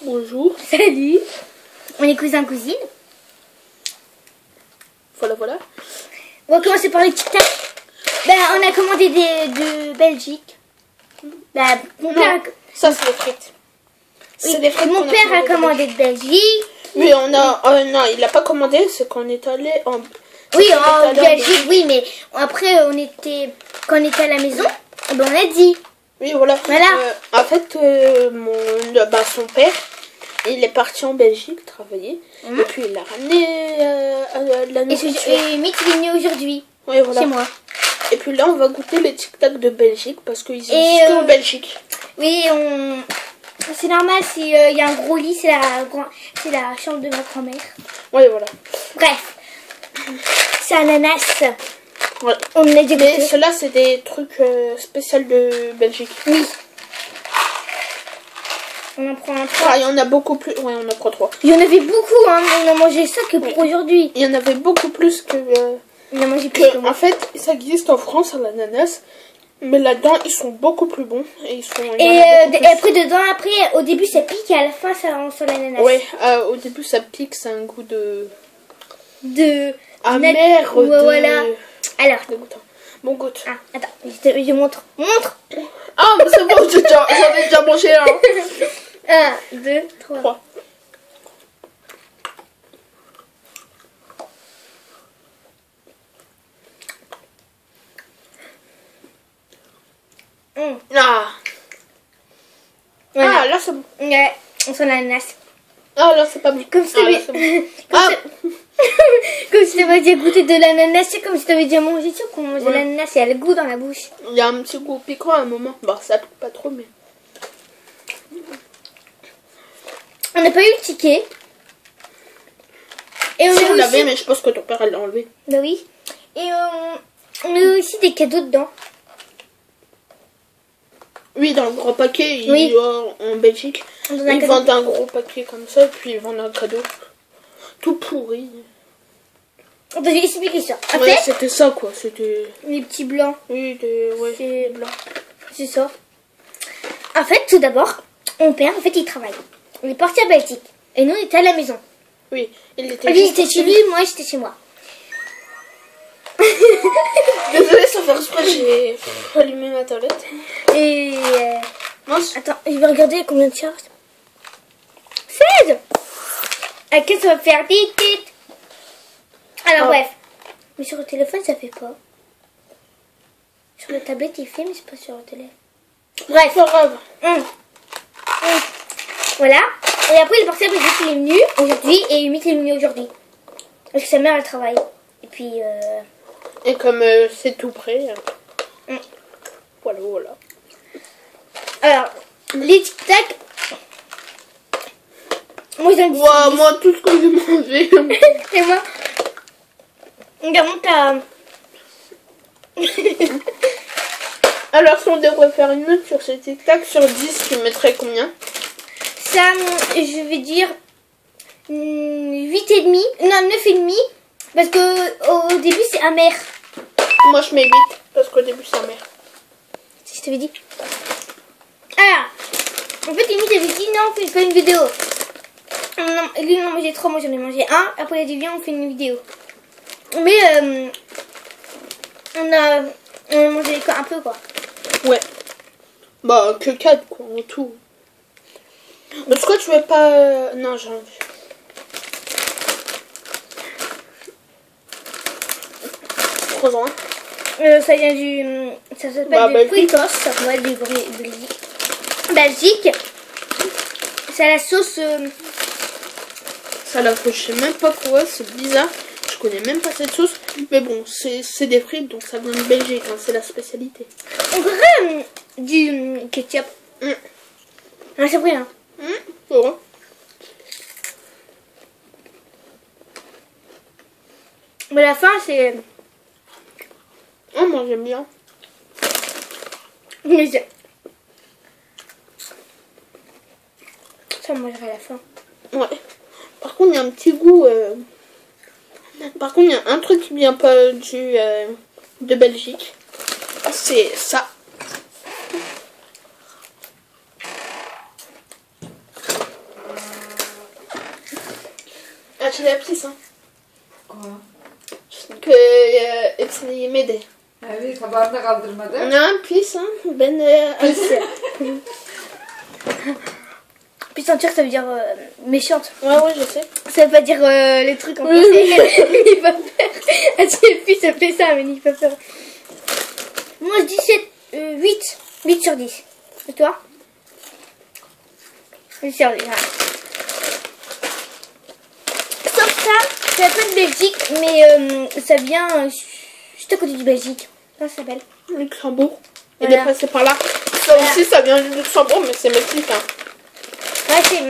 Bonjour. Salut. On est cousins-cousines. Voilà, voilà. On va commencer par les tic-tac. Ben, on a commandé de Belgique. Ben, mon père ça c'est des frites. Oui, mon père a commandé de Belgique. Oui, on a... non, il l'a pas commandé, c'est qu'on est allé en... Oui, en Belgique, oui, mais après, quand on était à la maison, ben, on a dit. Oui, voilà. En fait, son père, il est parti en Belgique travailler. Et puis, il a ramené la nourriture. Et Mick, il est venu aujourd'hui. Oui, voilà. Chez moi. Et puis là, on va goûter les tic-tac de Belgique parce qu'ils existent en Belgique. Oui, c'est normal s'il y a un gros lit, c'est la chambre de ma grand-mère. Oui, voilà. Bref, c'est ananas. Ouais. On a dit mais ceux-là, c'est des trucs spéciaux de Belgique. Oui. On en prend un 3. Ah, il y en a beaucoup plus. Ouais, on en prend 3. Il y en avait beaucoup, hein. On a mangé ça que pour aujourd'hui. Il y en avait beaucoup plus que... On a mangé plus que moi. En fait, ça existe en France, à l'ananas. Mais là-dedans, ils sont beaucoup plus bons. Et ils sont... Et après, au début, ça pique et à la fin, ça rend sur l'ananas. Ouais, au début, ça pique. C'est un goût de... amer. Ouais, voilà. Alors. Dégoûtant. Bon, goûte. Ah, attends, je montre. Montre. Ah, mais c'est bon, j'en ai déjà mangé un. 1, 2, 3. Ah. Voilà. Ah, là, c'est bon. Ouais, on sent l'ananas. Ah, là, c'est pas bon. Comme si t'avais... Comme si t'avais déjà goûté de l'ananas, c'est comme si t'avais déjà mangé ça, qu'on mange de l'ananas et elle a le goût dans la bouche. Il y a un petit goût piquant à un moment. Bon, ça pique pas trop, mais... On n'a pas eu le ticket. Et on l'avait, mais je pense que ton père l'a enlevé. Bah oui. Et on a eu aussi des cadeaux dedans. Oui, dans le gros paquet, en Belgique, ils vendent un gros paquet comme ça, puis ils vendent un cadeau tout pourri. On va expliquer ça. En ouais, fait, c'était ça, quoi. C'était... les petits blancs. Oui, des blancs. C'est ça. En fait, tout d'abord, mon père, en fait, il travaille. On est parti à Belgique. Et nous, on était à la maison. Oui, il était... Lui, il était chez lui, moi, j'étais chez moi. Désolée, sans faire exprès, j'ai allumé ma tablette. Et... Mince. Attends, je vais regarder combien de charges. 16. À quel ça va faire tic tic. Alors, bref. Mais sur le téléphone, ça fait pas. Sur la tablette, il fait, mais c'est pas sur le téléphone. Bref. Pas grave. Voilà. Et après, il est parti à Belgique, il est venu aujourd'hui. Et Humit est venu aujourd'hui. Parce que sa mère, elle travaille. Et puis... Et comme c'est tout prêt. Voilà, voilà. Alors, les tic-tac. Moi, j'en dis. Moi, tout ce que j'ai mangé. Et moi. Regarde, t'as. Alors, si on devrait faire une note sur ces tic-tac, sur 10, tu mettrais combien? Ça, je vais dire 8,5. Non, 9,5. Parce que au début, c'est amer. Moi, je mets 8. Parce qu'au début, c'est amer. Si je t'avais dit. Ah, en fait, Amy t'avait dit non, on fait pas une vidéo. Non, lui, il en a mangé 3, moi j'en ai mangé 1. Après, il a dit viens, on fait une vidéo. Mais on a mangé un peu, quoi. Ouais. Bah, que 4, quoi, en tout. Est-ce que tu veux pas... Non, j'ai envie. Croissant. Ça vient du... Ça s'appelle du Fritos. Ça doit être du Belgique. C'est à la sauce... Ça là, je sais même pas quoi, c'est bizarre. Je connais même pas cette sauce. Mais bon, c'est des frites, donc ça vient de Belgique, hein, c'est la spécialité. On dirait du ketchup. Ah, c'est vrai, hein. C'est vrai. Mais la fin, c'est... Oh, moi j'aime bien. Mais ça, on mangerait à la fin. Ouais. Par contre, il y a un petit goût... Par contre, il y a un truc qui vient pas de Belgique. C'est ça. chez la pisse, hein. Quoi? Que hepsini yemedi. Evet, tabağını kaldırmadı. Ne pis, hein. Ben Alicia. Puis sentir, ça veut dire méchante. Ouais, je sais. Ça veut pas dire les trucs en Oui, français. Il va faire. Ah, tu sais, puis ça fait ça, mais il va faire. Moi, je dis 8. 8 sur 10. Et toi? 8 sur 10. Sauf ça, ça vient pas de Belgique, mais ça vient juste à côté du Belgique. Comment ça s'appelle? Luxembourg. Il Voilà. est passé par là. Ça aussi, ça vient du Luxembourg, mais c'est mexicain. Ouais, c'est.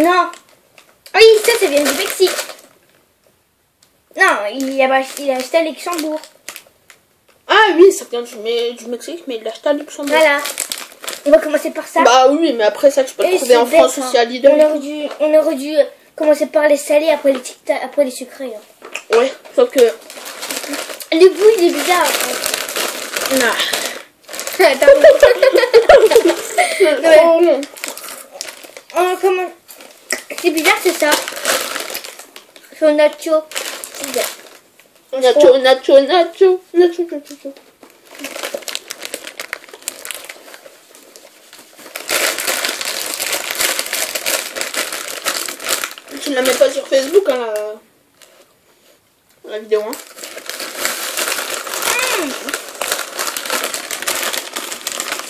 Non. Ah oui, ça vient du Mexique. Non, il a acheté à Luxembourg. Ah oui, ça vient du Mexique, mais il l'a acheté à Luxembourg. Voilà. On va commencer par ça. Bah oui, mais après ça, tu peux le Et trouver c'est en France bête, aussi hein. à Lidl. On aurait dû commencer par les salés, après les tic-tac, après les sucrés. Hein. Ouais, sauf que... Le goût, il est bizarre. Non. Ouais. C'est bizarre, c'est ça. C'est au nacho. C'est bizarre. Nacho. Tu ne la mets pas sur Facebook, hein, la vidéo, hein.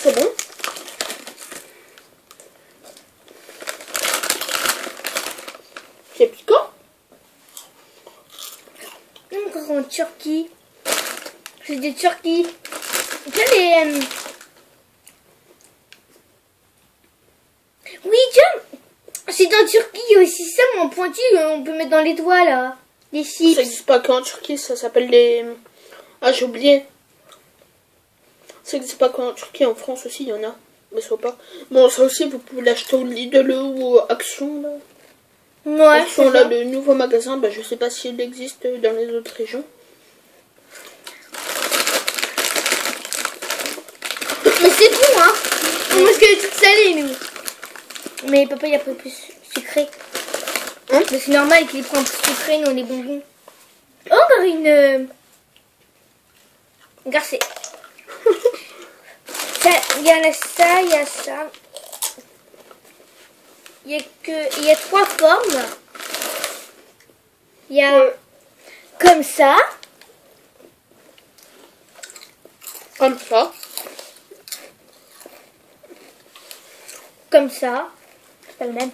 C'est bon? C'est piquant? Encore en Turquie. C'est des Turquie. Tu vois les... Oui, tiens. C'est en Turquie, il y a aussi ça, mais en pointu, on peut mettre dans les doigts, là. Les chips. Ça n'existe pas qu'en Turquie, ça s'appelle les... Ah, j'ai oublié. Ça n'existe pas qu'en Turquie, en France aussi, il y en a. Mais ça pas. Bon, ça aussi, vous pouvez l'acheter au Lidl ou au Action, là. Ouais, Action, c'est là, ça. le nouveau magasin, bah, je sais pas s'il existe dans les autres régions. Mais c'est bon, hein. On mange que les trucs salés, nous. Mais papa, il a pris plus sucré. Hein? Mais c'est normal qu'il prenne plus sucré, nous, on est bonbons. Oh, encore une... Garcée. Il y a ça, il y a ça. Il y a 3 formes. Il y a comme ça. Comme ça. Comme ça. C'est pas le même.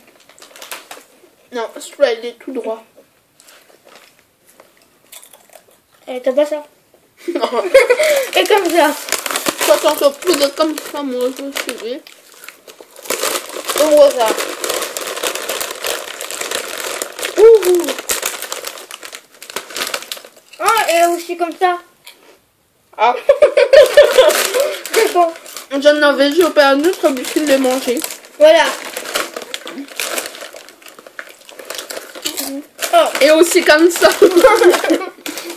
Non, celui-là, il est tout droit. T'as pas ça. Non. Et comme ça. Toi, t'en fais plus de comme ça, moi, je suis. Ouvre ça. Ouh. Ah, et aussi comme ça. Ah. C'est bon. J'en avais chopé un autre, mais je l'ai mangé. Voilà. Oh. Et aussi comme ça.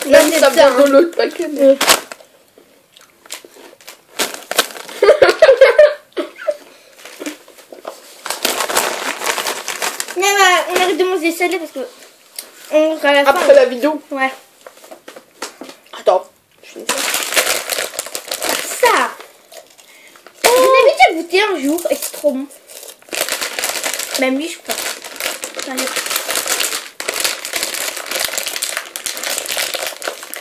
Même c'est ça vient ça, de l'autre paquet. Mais... Mais on arrête de manger salé parce que on mange à la fin. Après la vidéo. Ouais. Attends. Je finis ça. Ça. On avait déjà goûté un jour et c'est trop bon. Même lui, je crois. Allez.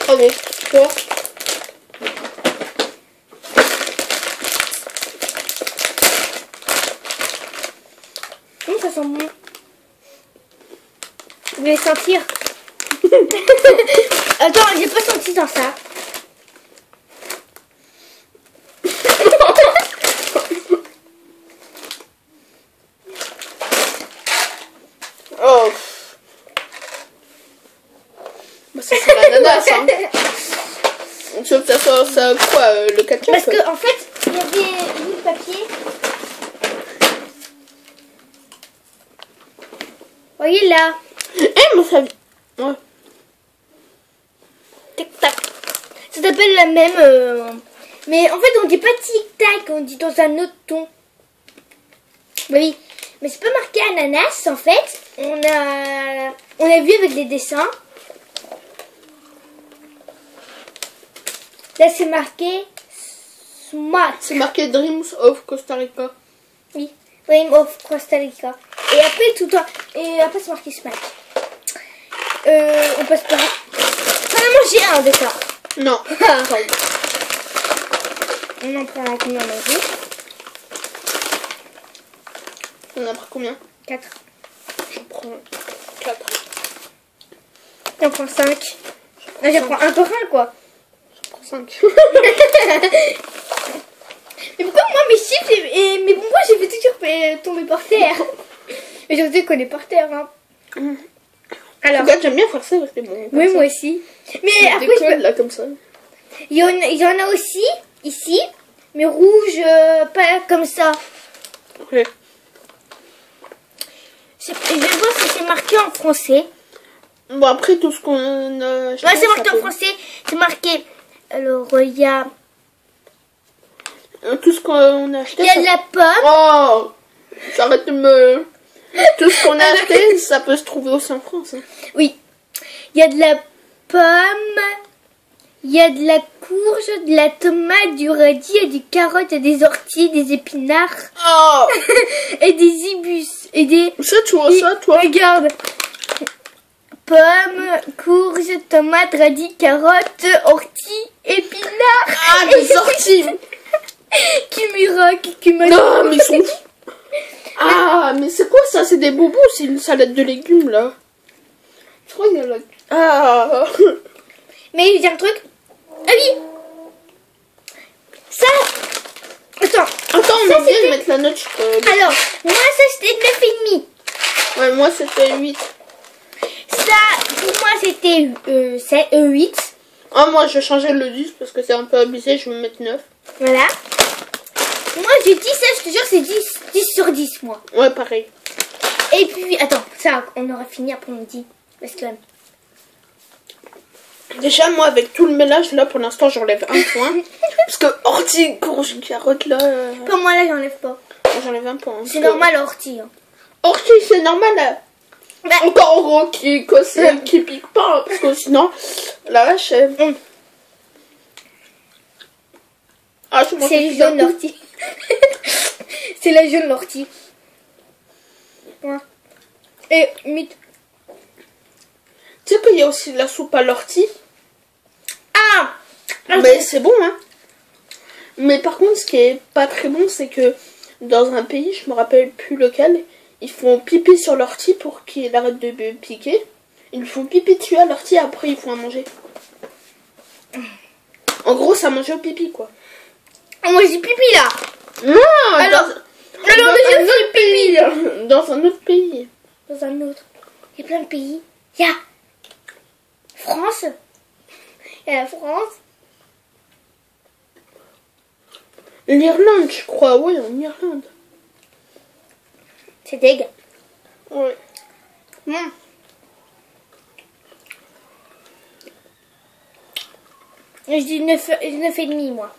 Allez, toi. Ça sent bon. Vous voulez sentir? Attends, j'ai pas senti dans ça. Oh. Bah, ça c'est l'ananas, hein. Sauf que ça sort ça quoi, le ketchup. Parce que en fait, il y avait un bout de papier. Voyez là. Eh, mais ça... Ouais. Tic-tac. Ça s'appelle la même. Mais en fait, on dit pas tic-tac, on dit dans un autre ton. Oui. Mais c'est pas marqué ananas en fait. On a vu avec les dessins. Là c'est marqué SMAC. C'est marqué Dreams of Costa Rica. Oui, Dream of Costa Rica. Et après et après c'est marqué SMAC. On passe par. On a mangé un de ça. Non. On en prend un combien à manger? On a pris combien? 4. Je prends 4. J'en prends 5. Là, je prends un par un, quoi. Je prends 5. Mais pourquoi moi, mes chips et mes bonbons, j'ai fait toujours tomber par terre? Mais je sais qu'on est par terre, hein. Alors. Regarde, j'aime bien faire ça avec les bonbons. Oui, moi aussi. Mais après, je peux... là, comme ça. il y en a aussi, ici, mais rouge, pas comme ça. Ouais. Je vais voir si c'est marqué en français. Bon, après, tout ce qu'on a acheté, Ouais, c'est marqué ça en peut- français. C'est marqué. Alors, il y a Tout ce qu'on a acheté. de la pomme. Oh, j'arrête de me. Tout ce qu'on a acheté, ça peut se trouver aussi en France. Hein. Oui. Il y a de la pomme. Il y a de la courge, de la tomate, du radis, il y a du carotte, il y a des orties, des épinards Oh, et des ibus et des. ça, tu vois ça, toi? Regarde. Pomme, courge, tomate, radis, carotte, orties, épinards. Ah, des orties. Cumin. Non, mais ils sont fous. Ah, mais c'est quoi ça? C'est des bobos, c'est une salade de légumes, là. Je crois qu'il y a là. Ah. Mais il y a un truc. Ah oui. Ça. Attends. Attends, on Ça, a oublié de c'était- mettre la note. Alors, moi ça c'était 9,5. Ouais, moi c'était 8. Ça, pour moi c'était 8. Ah, moi je vais changer le 10 parce que c'est un peu abusé, je vais mettre 9. Voilà. Moi j'ai dit ça, je te jure, c'est 10 sur 10 moi. Ouais, pareil. Et puis, attends, ça, on aura fini après-midi. Parce que. Déjà, moi avec tout le mélange là, pour l'instant j'enlève un point. Parce que ortie, courge, carotte là. Pour moi là, j'enlève pas. J'enlève un point. Parce C'est que normal, ortie. Hein. Ortie, c'est normal. Là. Bah, Encore gros qui pique pas. Parce que sinon, la vache. Ah, je mange c'est tout jaune d'un coup. l'ortie. C'est la jaune l'ortie. Ouais. Et mythe. Tu sais qu'il y a aussi de la soupe à l'ortie. Ah. Mais c'est bon, hein. Mais par contre, ce qui est pas très bon, c'est que dans un pays, je me rappelle plus lequel, ils font pipi sur l'ortie pour qu'il arrête de piquer. Ils font pipi dessus à l'ortie, après ils font à manger. En gros, ça mange au pipi, quoi. Ah, moi j'ai pipi là. Non, Alors, dans un autre pays. Dans un autre pays. Dans un autre. Il y a plein de pays. Il y a France. Il y a la France. L'Irlande, je crois, oui, en Irlande. C'est dégueu. Ouais. Je dis 9,5 moi.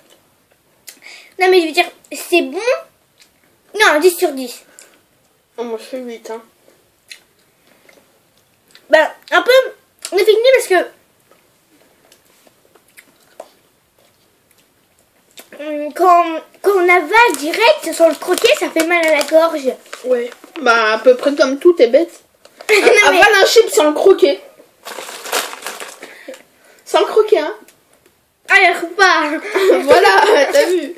Non mais je veux dire, c'est bon. Non, 10 sur 10. Oh, moi, je fais 8, hein. Bah, un peu 9,5 parce que quand on avale direct sur le croquet, ça fait mal à la gorge. Ouais. Bah, à peu près comme tout est bête. Non, mais- Avale un chip sans le croquer. Sans le croquer, hein. Ah, il faut pas. Voilà, t'as vu.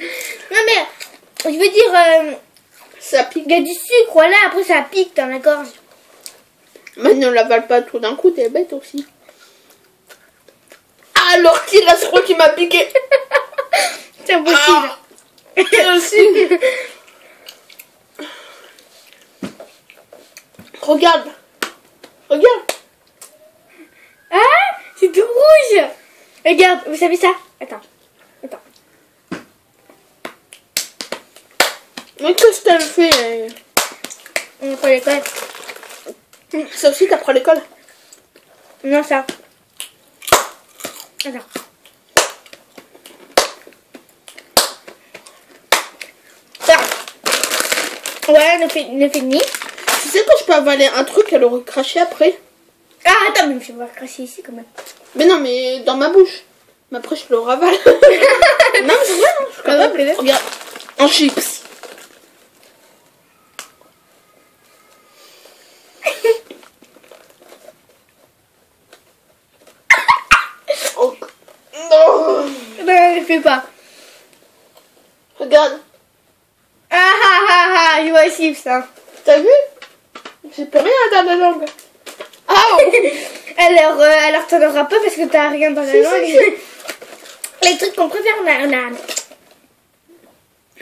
Non mais, je veux dire, Ça pique. il y a du sucre, voilà, après ça pique dans la gorge. Mais ne l'avale pas tout d'un coup, t'es bête aussi. Ah, l'ortie, là, je crois qu'il m'a piqué. C'est impossible. Ah, toi aussi. Regarde. Regarde. Ah, c'est tout rouge. Regarde, vous savez ça? Attends. Mais qu'est-ce que t'as fait? On prend l'école. Ça aussi, t'apprends à l'école? Non, ça. Attends. Ça. Ouais, 9,5. Tu sais quand je peux avaler un truc et le recracher après? Ah, attends, mais je vais voir cracher ici quand même. Mais non, mais dans ma bouche. Mais après, je le ravale. Non, mais c'est vrai, hein, je suis capable. Regarde, en chips. Oh. Non. Non, je fais pas. Regarde, Je vois aussi ça. t'as vu? J'ai plus rien dans la langue. Ah Alors t'en auras pas parce que t'as rien dans la Si, langue. si. Les trucs qu'on préfère, on a.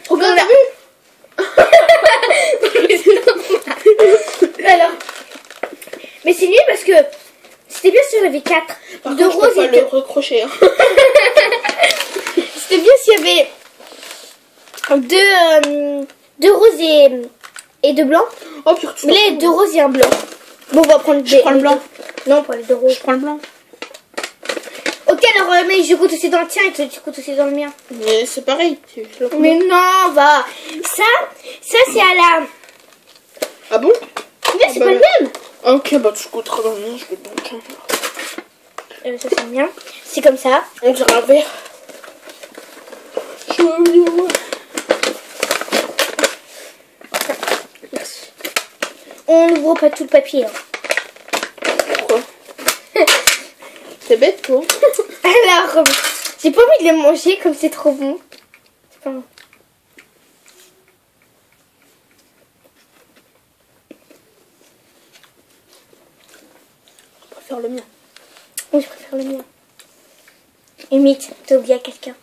Regarde, t'as vu? Alors. Mais c'est nul parce que c'était bien s'il y en avait 4. Par De contre, je peux rose pas et le de. recrocher. Hein. C'était bien s'il y avait deux roses et deux blancs. Oh, purée, tu Mais là, il y a deux roses et un blanc. Bon, on va prendre Je prends le blanc. Non, pas les deux roses. Je prends le blanc. Ok, alors, mais je goûte aussi dans le tien et tu goûtes aussi dans le mien. Mais c'est pareil. Je le prends. Mais non, va. Ça c'est à la. Ah bon? Mais c'est bah, pas le même. Ok, bah tu goûteras dans le mien, je goûte dans le tien. Ça c'est le mien. C'est comme ça. On dirait un verre. Merci. On n'ouvre pas tout le papier. Hein. Pourquoi? C'est bête, toi. Alors, j'ai pas envie de les manger comme c'est trop bon. C'est pas bon. Je préfère le mien. Oui, je préfère le mien. Limite, t'as oublié à quelqu'un.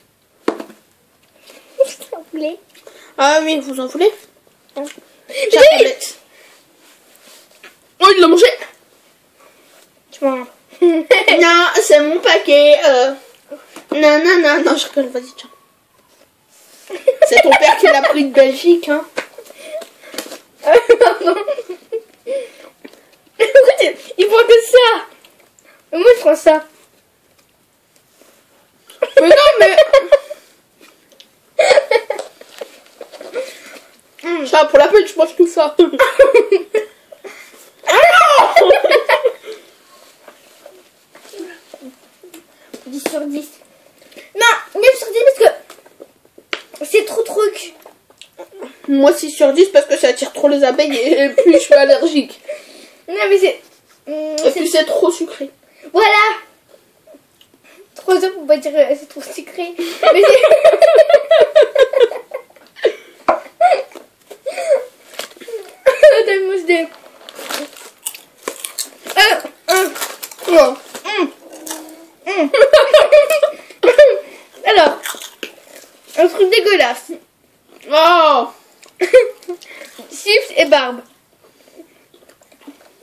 Je t'en voulais. Ah oui, vous en voulez? Hein. J'ai la tablette. Oh, il l'a mangé. Je m'en. Non, c'est mon paquet. Non, je rigole, vas-y, tiens. C'est ton père qui l'a pris de Belgique, hein. Pardon. Il prend que ça. Moi, je prends ça. Mais non, mais... Ça, pour la peine, je mange tout ça. Ah non 10 sur 10. Non, 9 sur 10 parce que c'est trop truc. Moi, 6 sur 10 parce que ça attire trop les abeilles et puis je suis allergique. Non, mais c'est. Et puis c'est trop sucré. Voilà. 3 heures pour pas dire c'est trop sucré. Mais c'est. Attends, moi je dis. Oh. Alors, un truc dégueulasse. Oh. Chips et barbe.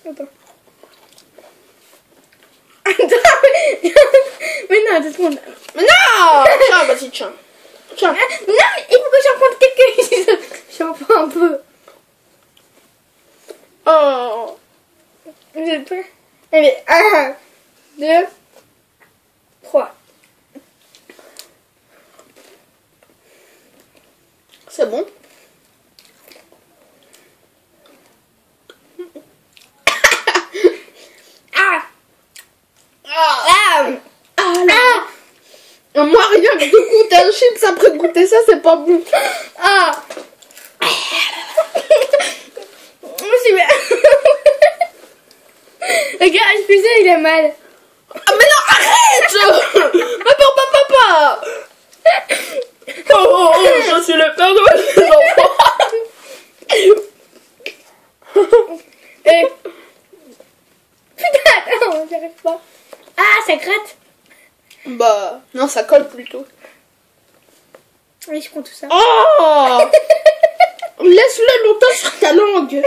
Attends. Mais non, 2 secondes. Mais non. Tiens, vas-y, tiens. Tiens. Non, mais il faut que j'en prenne quelques. J'en prends un peu. Oh. J'ai peur. Allez, 1, 2, 3. C'est bon. Ah! Ah. Ah! Ah là. Moi, rien que de goûter un chips après goûter ça, c'est pas bon. Ah! Moi, c'est bien. Regarde, je faisais, il a mal. Ah mais non, arrête. Papa. Oh, je suis le père de mes enfants. Eh. Putain, attends, j'arrive pas. Ah, ça gratte. Bah, non, ça colle plutôt. Oui, je prends tout ça. Oh. Laisse-le longtemps sur ta langue.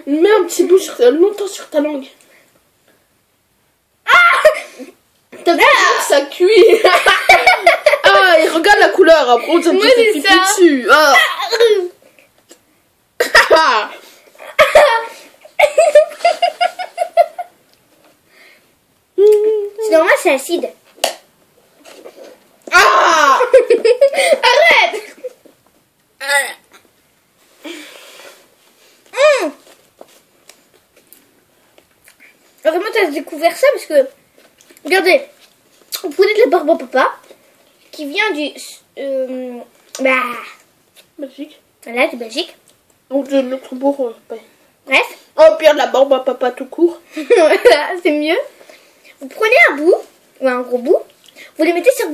Mets un petit bout longtemps sur ta langue. T'as vu que ça cuit. Ah, et regarde la couleur. Après, on s'est Moi, fait c'est pipi ça. dessus. Ah. Ah. C'est normal, c'est acide. Ah. Arrête. 1, Vraiment, tu as découvert ça parce que, regardez, vous prenez de la barbe à papa qui vient du, Belgique. voilà, du Belgique. Donc de Luxembourg, ouais. Bref, Oh, pire de la barbe à papa tout court. voilà, c'est mieux. Vous prenez un bout, ou un gros bout, vous le mettez sur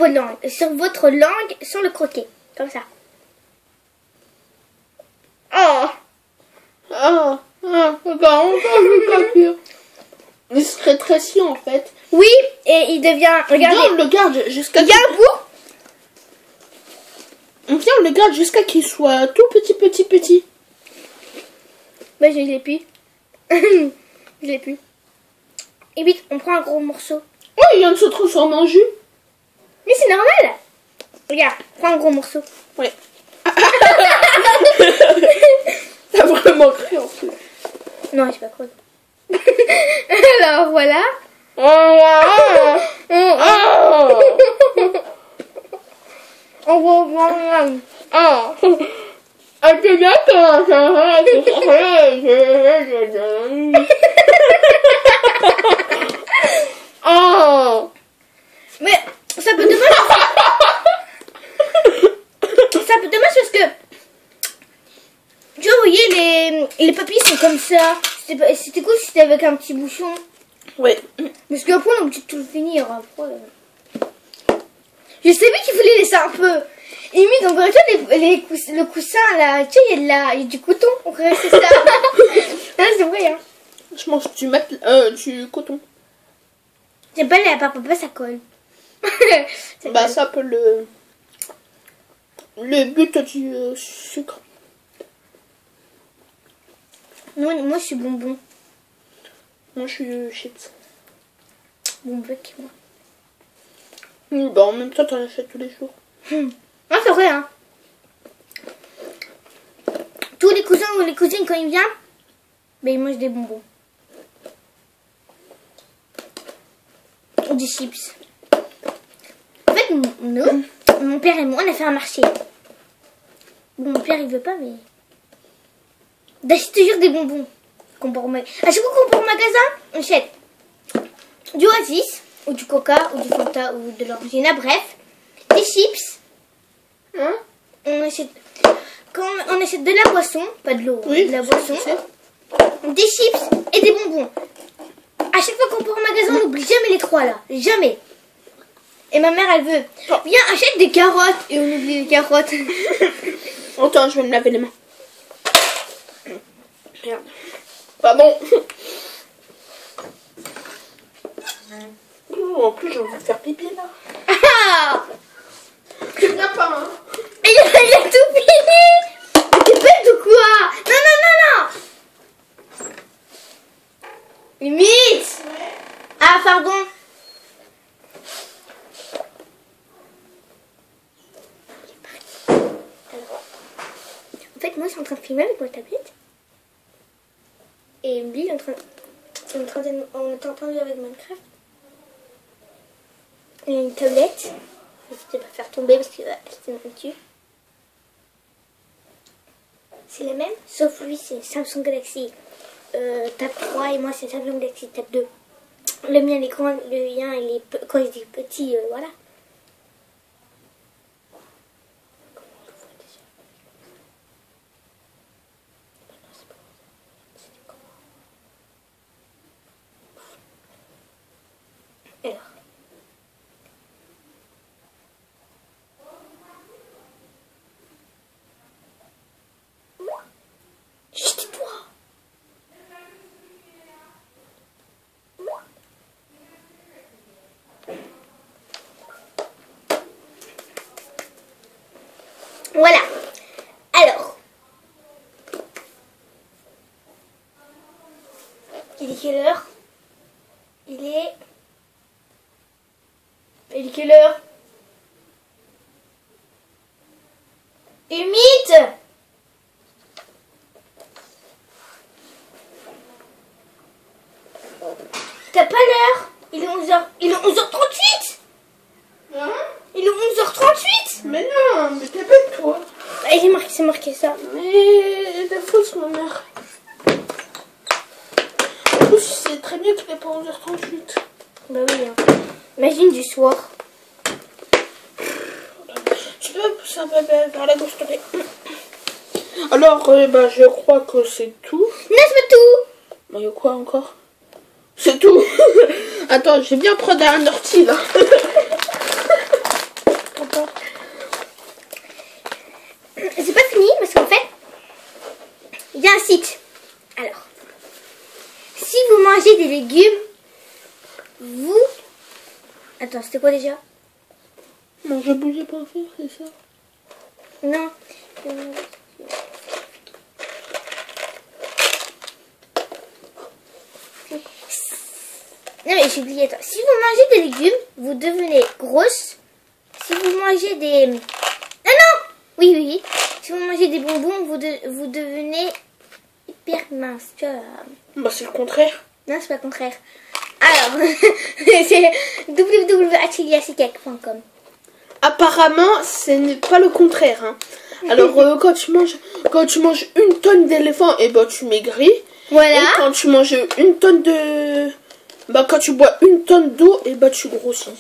votre langue sans le croquer, comme ça. Oh, Regarde, encore pire. Il se rétrécit en fait. oui, et il devient, regardez, Viens, on le garde jusqu'à il y a un bout. Viens, on le garde jusqu'à qu'il soit tout petit. Bah, je l'ai plus. Je l'ai plus. Et vite, on prend un gros morceau. Oh, il vient de se transformer en jus. Mais c'est normal. Regarde, prends un gros morceau. Ouais. T'as vraiment cru en plus. Non, j'ai pas cru. Alors voilà. On va Ah, c'est bien comment ça va. Oh. Mais ça peut dommage. Ça peut dommage parce que tu vois, vous voyez, les papilles sont comme ça. C'était cool si c'était avec un petit bouchon. Ouais. Parce qu'après on est obligé de tout le finir. Après, je savais qu'il fallait laisser un peu. Et limite, on pourrait le coussin là. Tu sais, il y a du coton. On pourrait rester ça. Ah, c'est vrai, hein. Je mange du coton. J'aime pas la papa, ça colle. Bah, ça peut le but du sucre. Moi, je suis bonbon. Moi, je suis chips. Bonbon, moi. Bah, en même temps, t'en achètes tous les jours. Ah, c'est vrai, hein. Tous les cousins ou les cousines, quand ils viennent, ben, ils mangent des bonbons. Ou des chips. En fait, nous, mon père et moi, on a fait un marché. Bon, mon père, il veut pas, mais... d'acheter toujours des bonbons. À chaque fois qu'on part au magasin, on achète du Oasis, ou du Coca, ou du Fanta, ou de l'Orangina, bref. Des chips. Hein? Quand on achète de la boisson, pas de l'eau, Oui, de la boisson, c'est. des chips et des bonbons. À chaque fois qu'on part au magasin, on n'oublie jamais les trois là. Jamais. Et ma mère, elle veut, viens, achète des carottes. Et on oublie les carottes. Attends, je vais me laver les mains. Merde. Pardon. En plus, j'ai envie de faire pipi là. Ah, Tu viens pas, hein? il a tout fini. T'es bête ou quoi? Non. Limite. Ah, pardon. En fait, moi, je suis en train de filmer avec ma tablette. Et lui, il est en train on est en train de jouer avec Minecraft. Il y a une tablette. Je ne vais pas faire tomber parce que c'est un dessus. C'est la même, sauf lui, c'est Samsung Galaxy Tab 3 et moi, c'est Samsung Galaxy Tab 2. Le mien, l'écran, le lien, il est, quand je dis petit, voilà. Alors. Chut, tais-toi. Voilà. Alors. Il est quelle heure? Il est quelle heure? Humide. T'as pas l'heure? Il est 11h. Il est 11h38. Hein? Il est 11h38. Mais non, mais t'es bête toi. Ah, c'est marqué ça. Mais la fausse, ma mère. En plus, c'est très bien mieux qu'il n'est pas 11h38. Bah oui. Hein. Imagine du soir. Tu peux pousser un peu vers la gauche, s'il te plaît. Alors, bah, je crois que c'est tout. Non, c'est pas tout. Bah, il y a quoi encore? C'est tout. Attends, je vais bien prendre un ortie, là. Attends. C'est pas fini, parce qu'en fait, il y a un site. Alors, si vous mangez des légumes, vous... Attends, c'était quoi déjà? Non, je bougeais pas faire, c'est ça? Non. Non mais j'ai oublié, attends. Si vous mangez des légumes, vous devenez grosse. Si vous mangez des... Non, non. Oui, oui, oui. Si vous mangez des bonbons, vous devenez hyper mince. Tu vois. Bah, c'est le contraire. Non, c'est pas le contraire. Alors, c'est www.atelier.com. Apparemment, ce n'est pas le contraire. Hein. Alors, quand tu manges une tonne d'éléphant, et bah, tu maigris. Voilà. Et quand tu manges une tonne de... Bah, quand tu bois une tonne d'eau, et bah, tu grossis.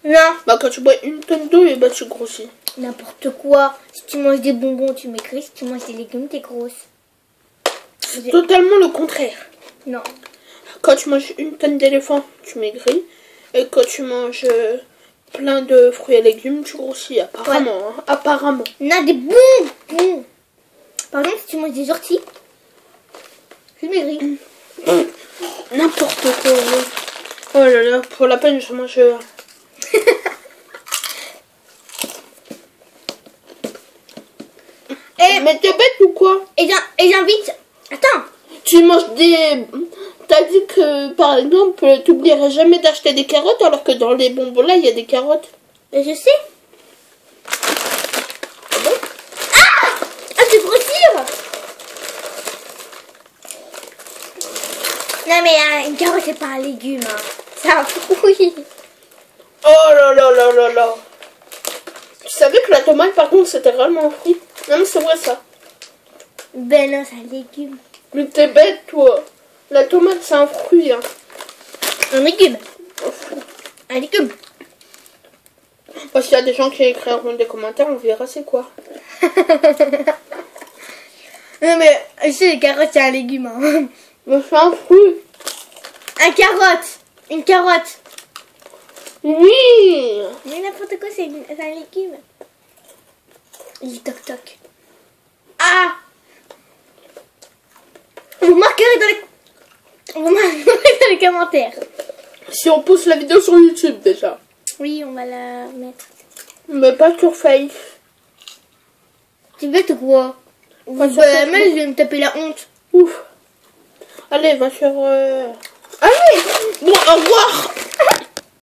Non. Bah, quand tu bois une tonne d'eau, et bah, tu grossis. N'importe quoi. Si tu manges des bonbons, tu maigris. Si tu manges des légumes, t'es grosse. C'est totalement le contraire. Non. Quand tu manges une tonne d'éléphant, tu maigris. Et quand tu manges plein de fruits et légumes, tu grossis. Apparemment. Ouais. Hein, apparemment. Non, des bonbons. Par exemple, si tu manges des orties, tu maigris. N'importe quoi. Oh là là, pour la peine, je mange... Mais t'es bête ou quoi? Et j'invite... Attends. Tu manges des... T'as dit que, par exemple, t'oublierais jamais d'acheter des carottes, alors que dans les bonbons là, il y a des carottes. Et je sais. Ah bon? Ah, tu grossir. Non mais une carotte c'est pas un légume. Hein. C'est un fruit. Oh là là là là là. Tu savais que la tomate, par contre, c'était vraiment un fruit? Non mais c'est vrai ça. Ben non, c'est un légume. Mais t'es bête, toi. La tomate, c'est un fruit. Hein. Un légume. Un légume. Parce qu'il y a des gens qui écriront des commentaires, on verra c'est quoi. Non mais, je sais, les carottes, c'est un légume. Hein. Mais c'est un fruit. Un carotte. Une carotte. Oui. Mais n'importe quoi, c'est un légume. Il dit toc toc. Ah. Vous marquerez dans les commentaires. Si on poste la vidéo sur YouTube déjà. Oui, on va la mettre. Mais pas sur Face. Tu bête ou quoi? Pas sur Bah, Facebook. mais je vais me taper la honte. Ouf. Allez, va sur... Allez. Bon, au revoir.